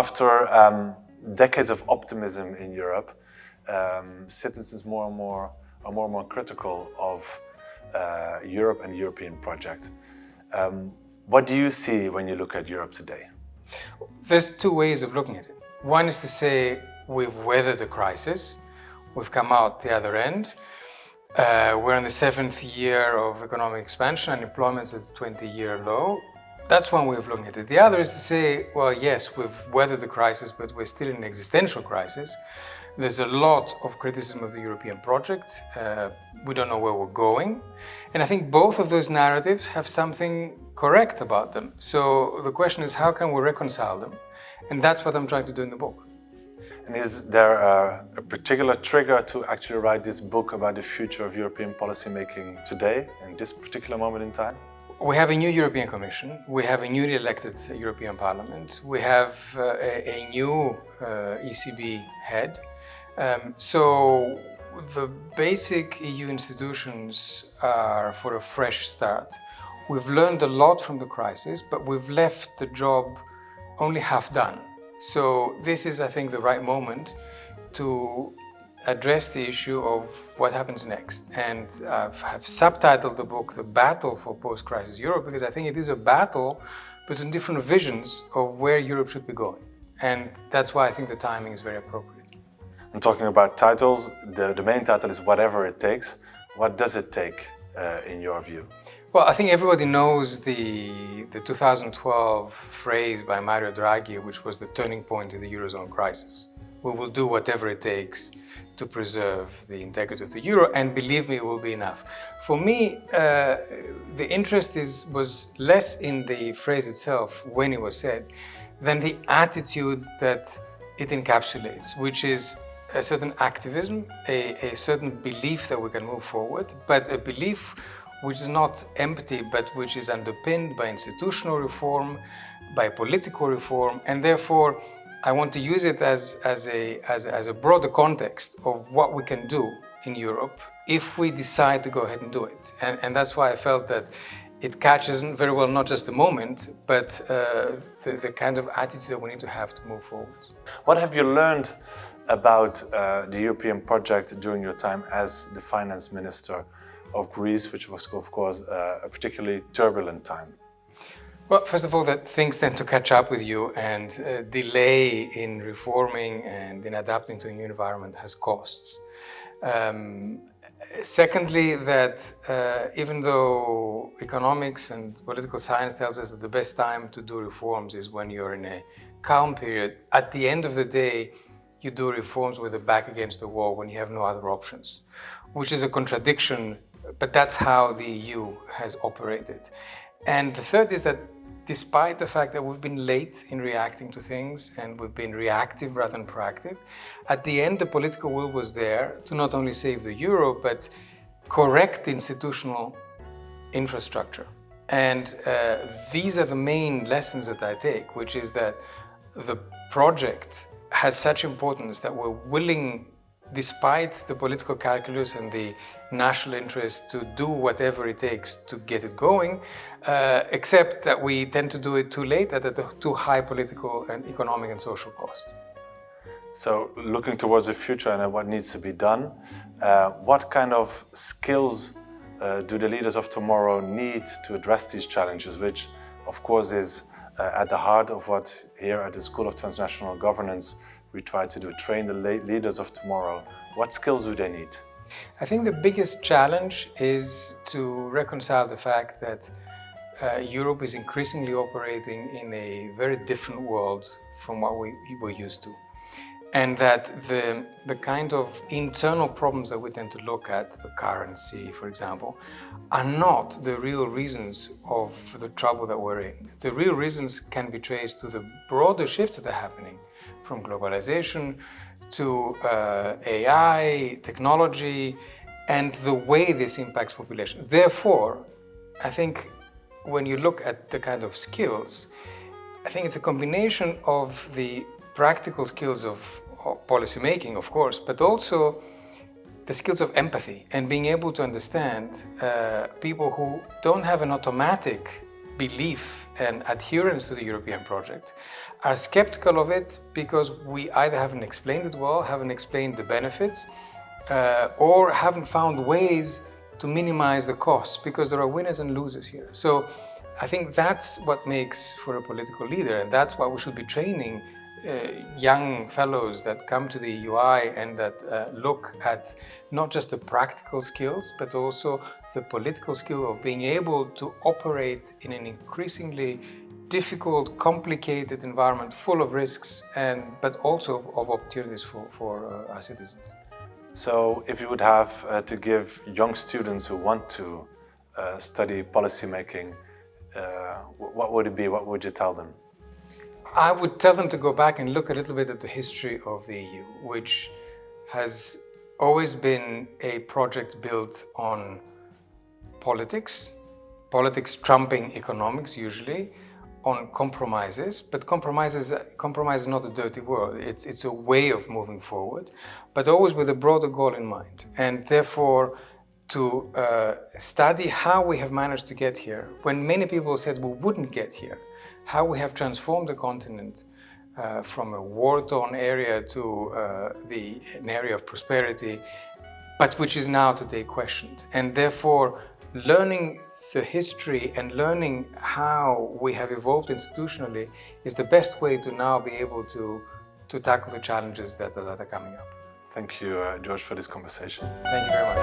after decades of optimism in Europe, citizens are more and more critical of Europe and the European project. What do you see when you look at Europe today? There's two ways of looking at it. One is to say we've weathered the crisis, we've come out the other end, we're in the 7th year of economic expansion, unemployment's at a 20-year low. That's one way of looking at it. The other is to say, well, yes, we've weathered the crisis, but we're still in an existential crisis. There's a lot of criticism of the European project. We don't know where we're going. And I think both of those narratives have something correct about them. So the question is, how can we reconcile them? And that's what I'm trying to do in the book. And is there a particular trigger to actually write this book about the future of European policymaking today, in this particular moment in time? We have a new European Commission, we have a newly elected European Parliament, we have a new ECB head. So the basic EU institutions are for a fresh start. We've learned a lot from the crisis, but we've left the job only half done. So this is, I think, the right moment to address the issue of what happens next. And I've subtitled the book, The Battle for Post-Crisis Europe, because I think it is a battle between different visions of where Europe should be going. And that's why I think the timing is very appropriate. And talking about titles, the main title is Whatever It Takes. What does it take in your view? Well, I think everybody knows the 2012 phrase by Mario Draghi, which was the turning point in the Eurozone crisis. We will do whatever it takes to preserve the integrity of the euro, and believe me, it will be enough. For me, the interest was less in the phrase itself when it was said, than the attitude that it encapsulates, which is a certain activism, a certain belief that we can move forward, but a belief which is not empty, but which is underpinned by institutional reform, by political reform, and therefore I want to use it as a broader context of what we can do in Europe if we decide to go ahead and do it. And that's why I felt that it catches very well not just the moment, but the kind of attitude that we need to have to move forward. What have you learned about the European project during your time as the finance minister of Greece, which was, of course, a particularly turbulent time? Well, first of all, that things tend to catch up with you, and delay in reforming and in adapting to a new environment has costs. Secondly, that even though economics and political science tells us that the best time to do reforms is when you're in a calm period, at the end of the day, you do reforms with the back against the wall when you have no other options, which is a contradiction, but that's how the EU has operated. And the third is that despite the fact that we've been late in reacting to things and we've been reactive rather than proactive, at the end the political will was there to not only save the euro, but correct institutional infrastructure. And these are the main lessons that I take, which is that the project has such importance that we're willing, despite the political calculus and the national interest, to do whatever it takes to get it going, except that we tend to do it too late at a too high political and economic and social cost. So, looking towards the future and what needs to be done, what kind of skills do the leaders of tomorrow need to address these challenges, which of course is at the heart of what here at the School of Transnational Governance we try to do, train the leaders of tomorrow. What skills do they need? I think the biggest challenge is to reconcile the fact that Europe is increasingly operating in a very different world from what we were used to. And that the kind of internal problems that we tend to look at, the currency, for example, are not the real reasons of the trouble that we're in. The real reasons can be traced to the broader shifts that are happening, from globalization to AI, technology, and the way this impacts population. Therefore, I think when you look at the kind of skills, I think it's a combination of the practical skills of policy making, of course, but also the skills of empathy and being able to understand people who don't have an automatic belief and adherence to the European project are skeptical of it because we either haven't explained it well, haven't explained the benefits, or haven't found ways to minimize the costs, because there are winners and losers here. So I think that's what makes for a political leader, and that's why we should be training young fellows that come to the UI and that look at not just the practical skills, but also the political skill of being able to operate in an increasingly difficult, complicated environment full of risks, but also of opportunities for our citizens. So if you would have to give young students who want to study policymaking, what would it be? What would you tell them? I would tell them to go back and look a little bit at the history of the EU, which has always been a project built on politics trumping economics usually, on compromises, but compromise is not a dirty word. It's a way of moving forward, but always with a broader goal in mind. And therefore, to study how we have managed to get here, when many people said we wouldn't get here, how we have transformed the continent from a war-torn area to an area of prosperity, but which is now today questioned. And therefore, learning the history and learning how we have evolved institutionally is the best way to now be able to tackle the challenges that are coming up. Thank you, George, for this conversation. Thank you very much.